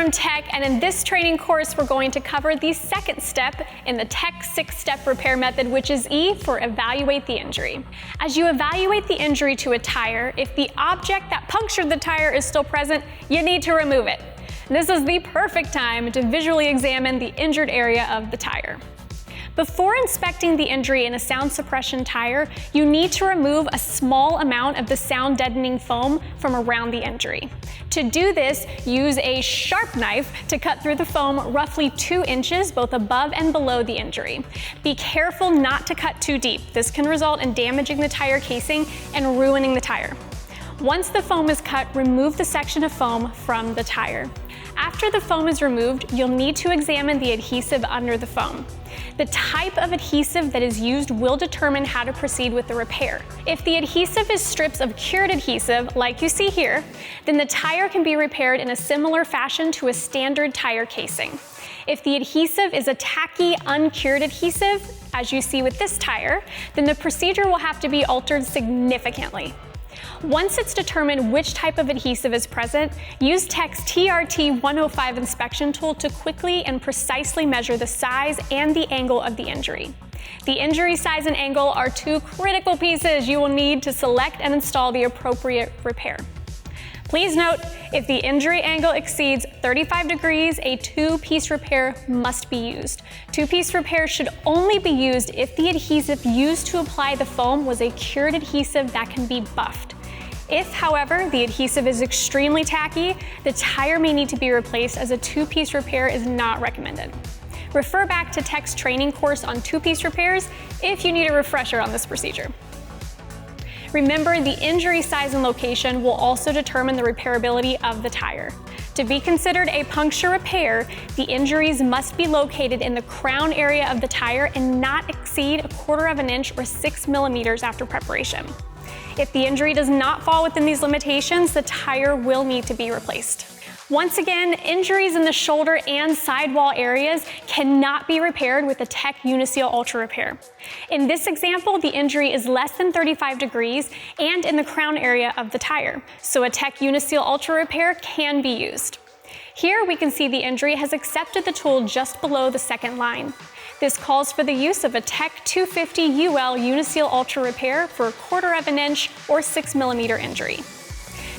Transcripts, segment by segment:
from Tech, and in this training course, we're going to cover the second step in the Tech 6-step repair method, which is E for evaluate the injury. As you evaluate the injury to a tire, if the object that punctured the tire is still present, you need to remove it. This is the perfect time to visually examine the injured area of the tire. Before inspecting the injury in a sound suppression tire, you need to remove a small amount of the sound deadening foam from around the injury. To do this, use a sharp knife to cut through the foam roughly 2 inches both above and below the injury. Be careful not to cut too deep. This can result in damaging the tire casing and ruining the tire. Once the foam is cut, remove the section of foam from the tire. After the foam is removed, you'll need to examine the adhesive under the foam. The type of adhesive that is used will determine how to proceed with the repair. If the adhesive is strips of cured adhesive, like you see here, then the tire can be repaired in a similar fashion to a standard tire casing. If the adhesive is a tacky, uncured adhesive, as you see with this tire, then the procedure will have to be altered significantly. Once it's determined which type of adhesive is present, use Tech's TRT 105 inspection tool to quickly and precisely measure the size and the angle of the injury. The injury size and angle are 2 critical pieces you will need to select and install the appropriate repair. Please note, if the injury angle exceeds 35 degrees, a 2-piece repair must be used. 2-piece repairs should only be used if the adhesive used to apply the foam was a cured adhesive that can be buffed. If, however, the adhesive is extremely tacky, the tire may need to be replaced, as a 2-piece repair is not recommended. Refer back to Tech's training course on 2-piece repairs if you need a refresher on this procedure. Remember, the injury size and location will also determine the repairability of the tire. To be considered a puncture repair, the injuries must be located in the crown area of the tire and not exceed 1/4 inch or 6 millimeters after preparation. If the injury does not fall within these limitations, the tire will need to be replaced. Once again, injuries in the shoulder and sidewall areas cannot be repaired with a Tech Uniseal Ultra Repair. In this example, the injury is less than 35 degrees and in the crown area of the tire, so a Tech Uniseal Ultra Repair can be used. Here we can see the injury has accepted the tool just below the second line. This calls for the use of a Tech 250 UL Uniseal Ultra Repair for 1/4 inch or 6 millimeter injury.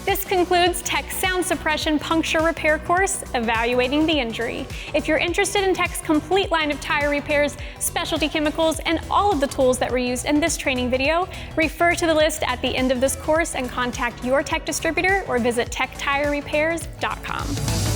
This concludes Tech's Sound Suppression Puncture Repair course, Evaluating the Injury. If you're interested in Tech's complete line of tire repairs, specialty chemicals, and all of the tools that were used in this training video, refer to the list at the end of this course and contact your Tech distributor or visit techtirerepairs.com.